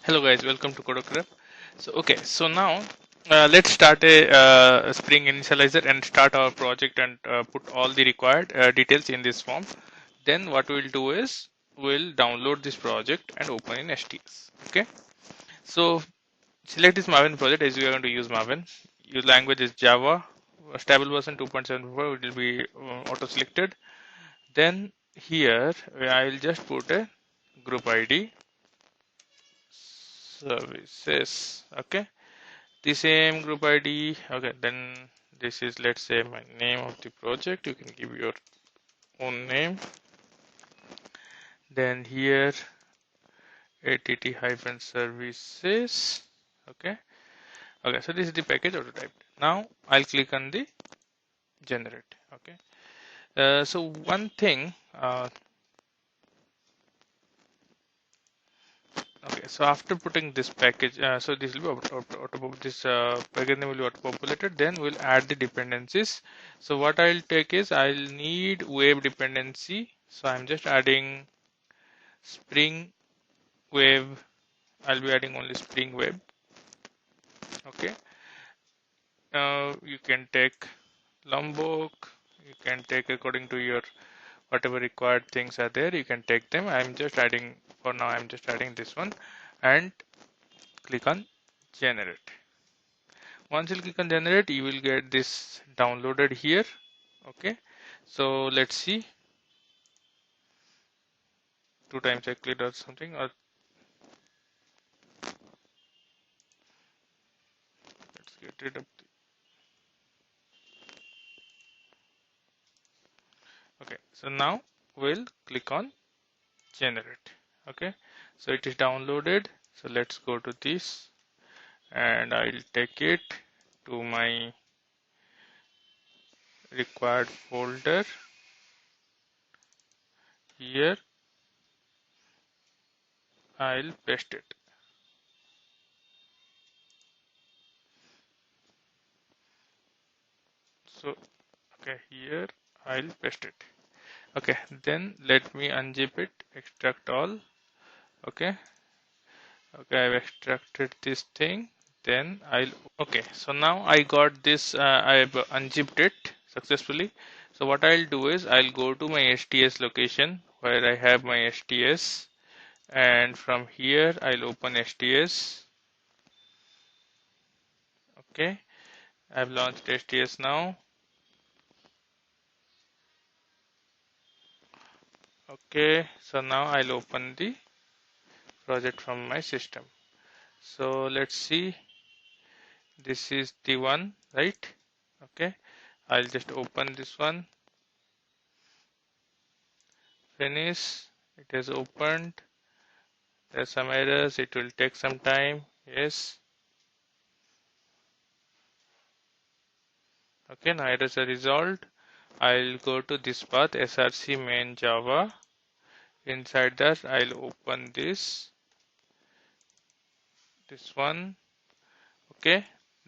Hello guys, welcome to CodeOcrep. So now let's start a Spring initializer and start our project and put all the required details in this form. Then what we'll do is we'll download this project and open in STS. Okay. So select this Maven project as we are going to use Maven. Your language is Java. Stable version 2.74 will be auto selected. Then here I'll just put a group ID services. Okay, the same group ID. Okay, then this is, let's say, my name of the project. You can give your own name. Then here att-services. Okay. Okay, so this is the package auto typed. Now I'll click on the generate. Okay. So one thing. Okay, so after putting this package, so this will be this package name will be auto populated. Then we'll add the dependencies. So what I'll take is I'll need web dependency. So I'm just adding Spring Web. I'll be adding only Spring Web. Okay. You can take Lombok. You can take according to your whatever required things are there. You can take them. I'm just adding for now. I'm just adding this one, and click on generate. Once you click on generate, you will get this downloaded here. Okay, so let's see. 2 times I clicked or something, or let's get rid of okay, so now we'll click on generate. Okay, so it is downloaded. So let's go to this and I'll take it to my required folder. Here I'll paste it. So okay, here I'll paste it. Okay, then let me unzip it, extract all. Okay, okay, I've extracted this thing. Then I'll okay, so now I got this, I've unzipped it successfully. So what I'll do is I'll go to my STS location where I have my STS, and from here I'll open STS. Okay, I've launched STS now. Okay, so now I'll open the project from my system. So let's see, this is the one, right? Okay, I'll just open this one. Finish. It is opened. There's some errors. It will take some time. Yes. Okay, now errors are resolved. I'll go to this path, src main java. Inside that, I'll open this one. Okay,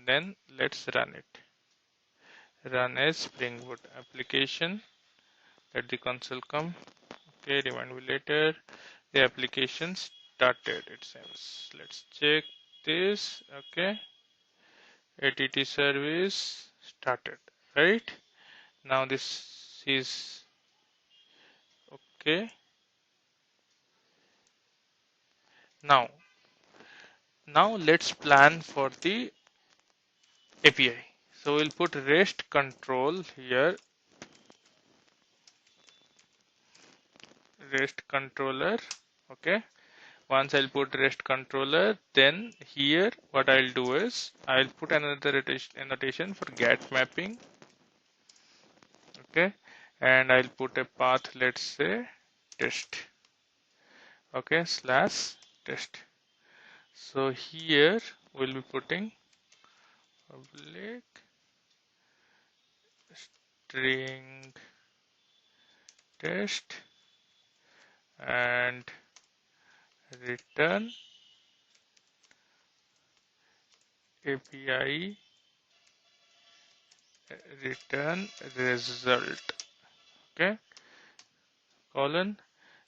then let's run it. Run as Spring Boot application. Let the console come. Okay, remind me later. The application started, it seems. Let's check this. Okay, att service started, right? Now this is okay. Now let's plan for the API. So we'll put REST control here, REST controller. Okay, once I'll put REST controller, then here what I'll do is I'll put another annotation for get mapping. Okay, and I'll put a path, let's say test. Okay, slash test. So here we'll be putting public string test and return API return result. Okay, colon.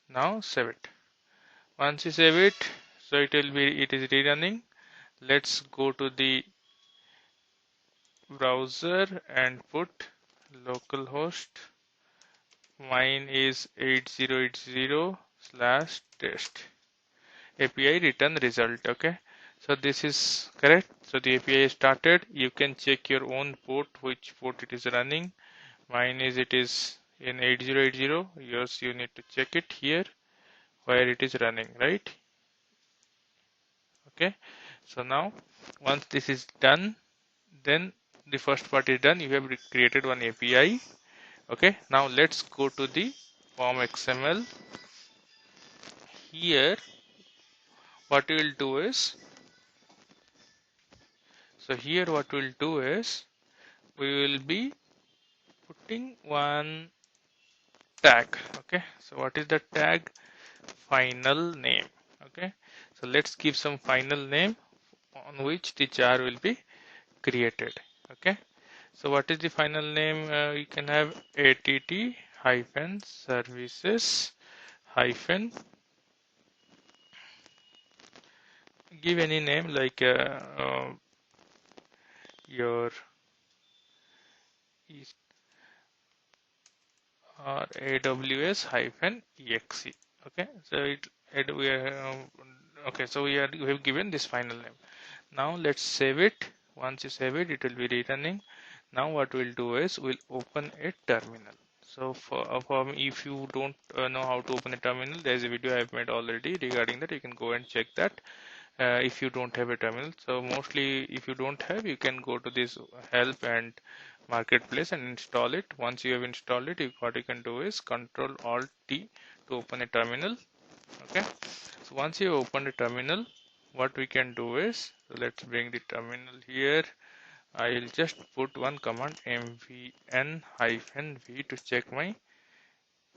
Now save it. Once you save it, So it is rerunning. Let's go to the browser and put localhost. Mine is 8080/test. API return result. Okay, so this is correct. So the API is started. You can check your own port, which port it is running. Mine is it is in 8080. Yours you need to check it here where it is running, right? Okay, so now once this is done, then the first part is done. You have created one API. Okay, now let's go to the form XML. Here what we will do is, here what we'll do is we will be putting one tag. Okay, so what is the tag? Final name. Okay, so let's give some final name on which the jar will be created. Okay, so what is the final name? You can have att hyphen services hyphen, give any name like your or AWS hyphen exe. Okay, so we are okay, so we have given this final name. Now let's save it. Once you save it, it will be rerunning. Now what we'll do is we'll open a terminal. So for me, if you don't know how to open a terminal, there's a video I've made already regarding that. You can go and check that if you don't have a terminal. So mostly if you don't have, you can go to this help and marketplace and install it. Once you have installed it, what you can do is Control Alt T to open a terminal. Okay, so once you open the terminal, what we can do is, so let's bring the terminal here. I'll just put one command mvn-v to check my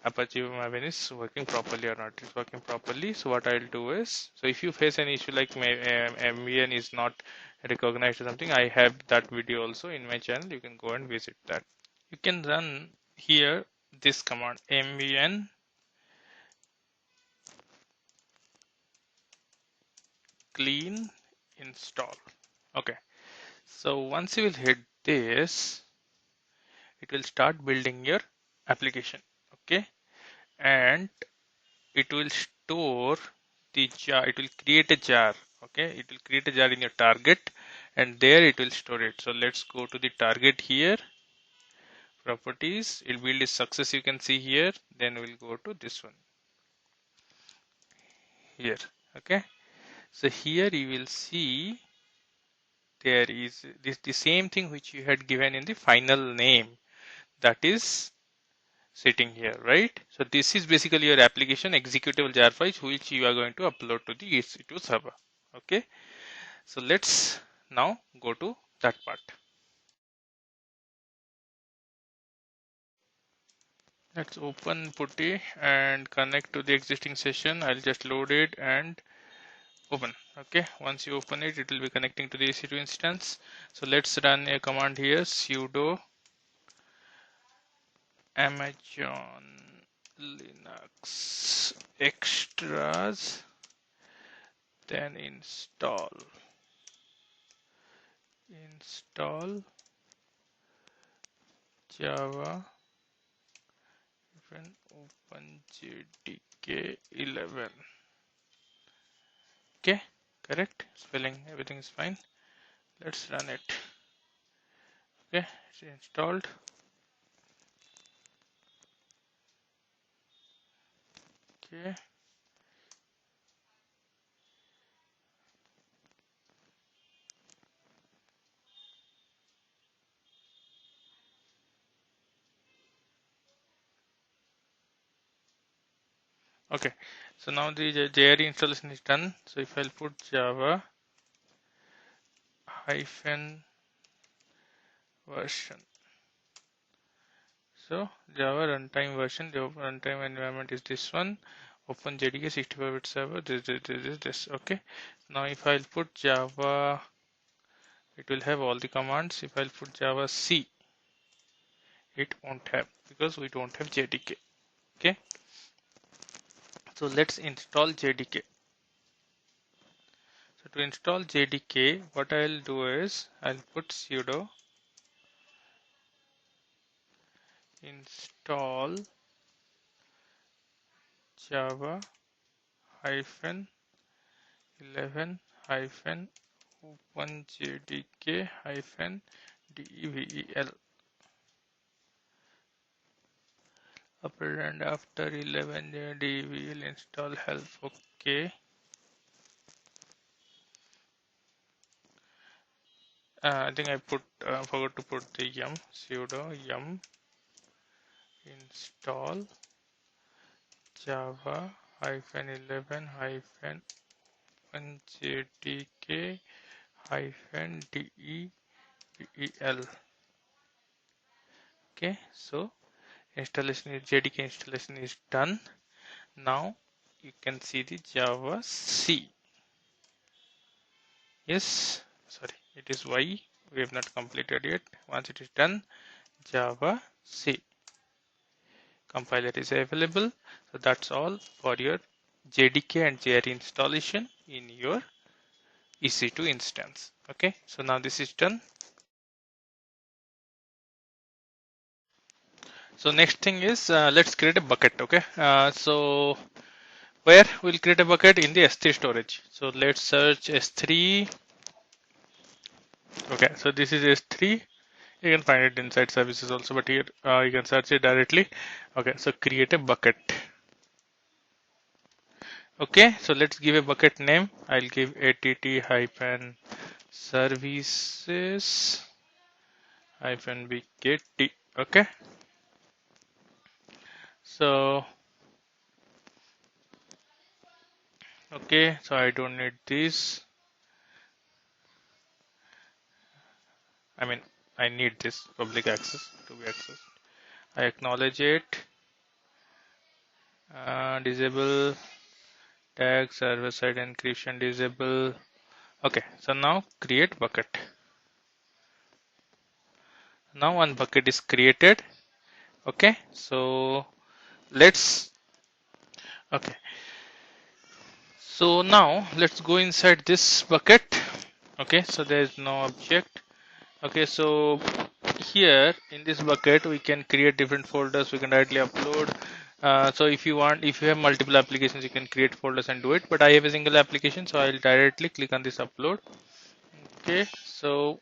Apache Maven is working properly or not. It's working properly. So what I'll do is, so if you face an issue like my MVN is not recognized or something, I have that video also in my channel. You can go and visit that. You can run here this command mvn clean install. Okay, so once you will hit this, it will start building your application. Okay, and it will store the jar. It will create a jar. Okay, it will create a jar in your target, and there it will store it. So let's go to the target here, properties. It will build a success, you can see here. Then we'll go to this one here. Okay, so here you will see there is this the same thing which you had given in the final name, that is sitting here, right? So this is basically your application executable jar file which you are going to upload to the EC2 server. Okay, so let's now go to that part. Let's open Putty and connect to the existing session. I'll just load it and open. Okay, once you open it, it will be connecting to the EC2 instance. So let's run a command here, sudo Amazon Linux extras, then install Java OpenJDK 11. Okay, correct spelling, everything is fine. Let's run it. Okay, it's installed. Okay, okay, so now the JRE installation is done. So if I'll put Java hyphen version, so Java runtime version, the runtime environment is this one, OpenJDK 65-bit server, this. Okay, now if I'll put Java, it will have all the commands. If I'll put Java C, it won't have, because we don't have JDK. Okay, so let's install JDK. to install JDK, what I'll do is I'll put sudo install java hyphen 11 hyphen open JDK hyphen devel upper and after 11 devel install help. Okay. I think I forgot to put the yum sudo yum install java hyphen 11 hyphen 1 JDK hyphen devel. Okay, so JDK installation is done. Now you can see the Java C. Yes, sorry, it is Y. We have not completed yet. Once it is done, Java C compiler is available. So that's all for your JDK and JRE installation in your EC2 instance. Okay, so now this is done. So next thing is let's create a bucket. Okay, so where we'll create a bucket in the S3 storage. So let's search S3. Okay, so this is S3. You can find it inside services also, but here you can search it directly. Okay, so create a bucket. Okay, so let's give a bucket name. I'll give att hyphen services hyphen bkt. Okay, so okay, so I don't need this. I mean, I need this public access to be accessed. I acknowledge it. Disable tag server side encryption, disable. Okay, so now create bucket. Now one bucket is created. Okay, so let's okay, so now let's go inside this bucket. Okay, so there is no object. Okay, so here in this bucket we can create different folders. We can directly upload. So if you have multiple applications, you can create folders and do it, but I have a single application, so I'll directly click on this upload. Okay, so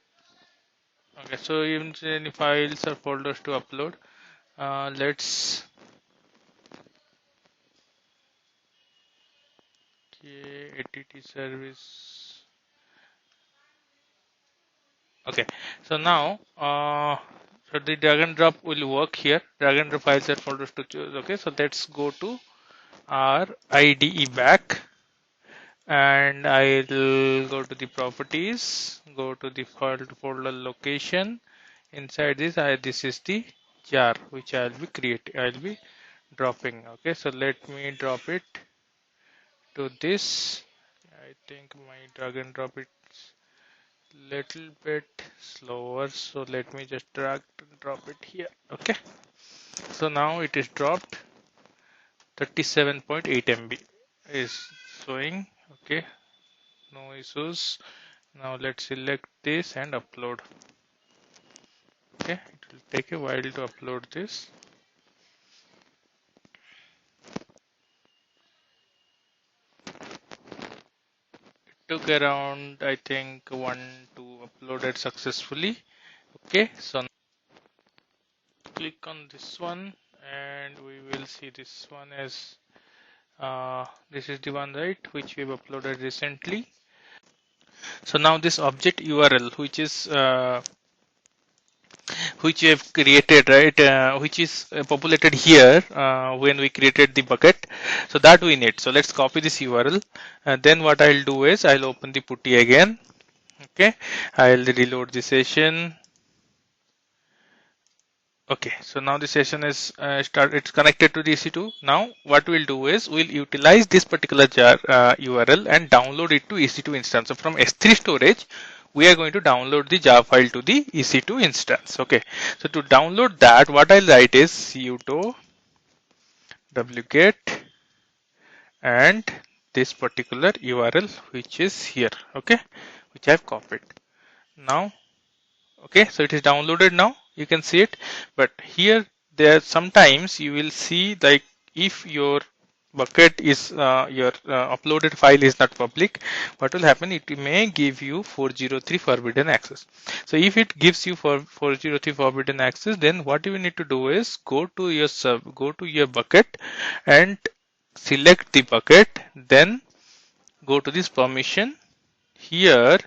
even any files or folders to upload. Let's att service. Okay, so now so the drag and drop will work here. Drag and drop files and folders to choose. Okay, so let's go to our IDE back, and I'll go to the properties, go to the folder location. Inside this, this is the jar which I'll be dropping. Okay, so let me drop it to this. I think my drag and drop it little bit slower, so let me just drag and drop it here. Okay, so now it is dropped. 37.8 MB is showing. Okay, no issues. Now let's select this and upload. Okay, it will take a while to upload this. Took around, I think, 1-2 uploaded successfully. Okay, so click on this one and we will see this one as this is the one, right, which we've uploaded recently. So now this object URL which we have created, right, which is populated here when we created the bucket, so that we need. So let's copy this URL, and then what I'll do is I'll open the putty again. Okay, I'll reload the session. Okay, so now the session is it's connected to the EC2. Now what we'll do is we'll utilize this particular jar URL and download it to EC2 instance. So from S3 storage, we are going to download the jar file to the EC2 instance. Okay, so to download that, what I'll write is sudo wget and this particular URL which is here, okay, which I've copied. Now, okay, so it is downloaded now, you can see it. But here, there sometimes you will see, like, if your bucket is your uploaded file is not public, what will happen, it may give you 403 forbidden access. So if it gives you for 403 forbidden access, then what you need to do is go to your bucket and select the bucket, then go to this permission. Here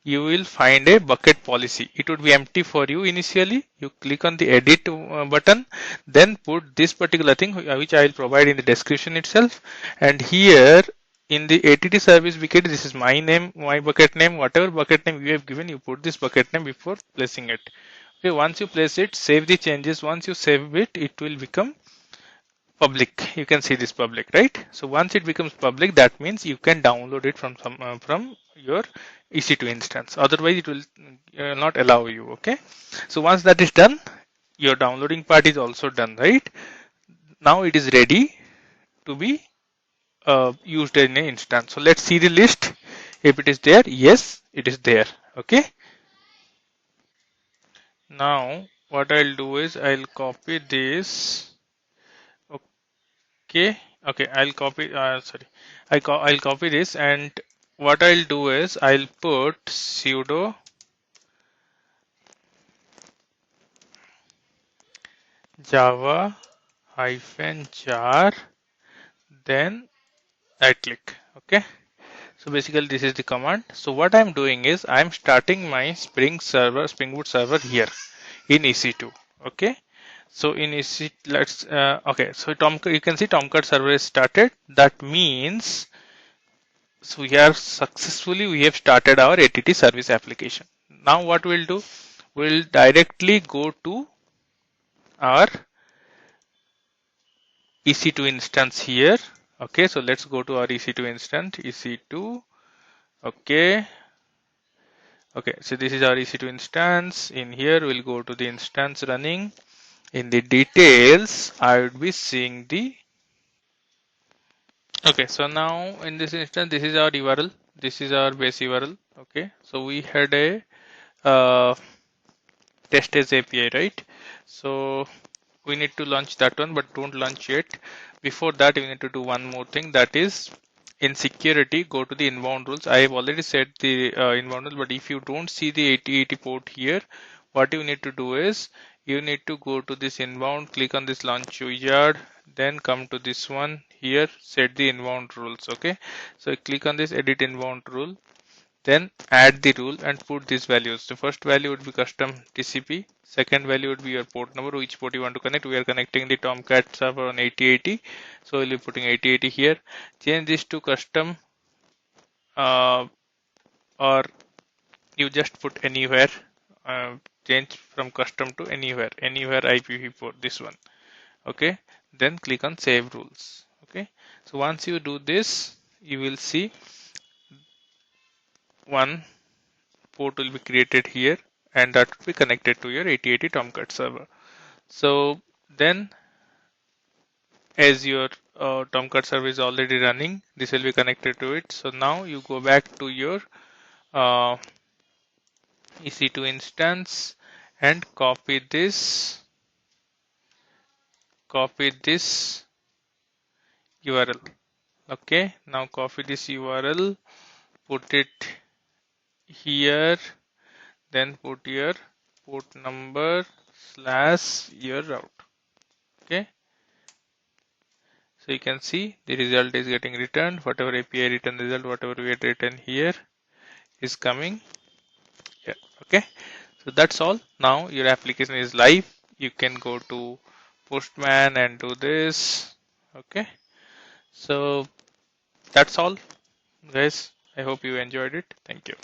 you will find a bucket policy. It would be empty for you initially. You click on the edit button, then put this particular thing which I will provide in the description itself. And here in the ATT service bucket, this is my name, my bucket name, whatever bucket name you have given, you put this bucket name before placing it. Okay, once you place it, save the changes. Once you save it, it will become public. You can see this public, right? So once it becomes public, that means you can download it from your EC2 instance. Otherwise, it will not allow you. Okay. So once that is done, your downloading part is also done, right? Now it is ready to be used in an instance. So let's see the list. If it is there, yes, it is there. Okay. Now what I'll do is I'll copy this. Okay, I'll copy, sorry, I'll copy this, and what I'll do is I'll put sudo java -jar, then right click. Okay, so basically this is the command. So what I'm doing is I'm starting my Spring Boot server here in EC2. Okay, so in EC, let's okay, so you can see Tomcat server is started. That means, so we have started our ATT service application. Now what we'll do, we'll directly go to our EC2 instance here. Okay, so let's go to our EC2 instance, EC2. Okay, so this is our EC2 instance. In here, we'll go to the instance running. In the details, I would be seeing the. Okay, so now in this instance, this is our URL. This is our base URL. Okay, so we had a test as API, right? So we need to launch that one, but don't launch it. Before that, we need to do one more thing, that is in security, go to the inbound rules. I have already set the inbound rules, but if you don't see the 8080 port here, what you need to do is you need to go to this inbound, click on this launch wizard, then come to this one here, set the inbound rules. Okay, so click on this edit inbound rule, then add the rule and put these values. The first value would be custom TCP. Second value would be your port number, which port you want to connect. We are connecting the Tomcat server on 8080. So we'll be putting 8080 here. Change this to custom or you just put anywhere. Change from custom to anywhere IPv4 port, this one. Okay. Then click on save rules. Okay. So once you do this, you will see one port will be created here, and that will be connected to your 8080 Tomcat server. So then, as your Tomcat server is already running, this will be connected to it. So now you go back to your EC2 instance and copy this URL. Okay, now copy this URL, put it here, then put your port number / your route. Okay, so you can see the result is getting returned. Whatever API return result, whatever we had written here is coming here. Okay, so that's all. Now your application is live. You can go to Postman and do this. Okay, so that's all, guys. I hope you enjoyed it. Thank you.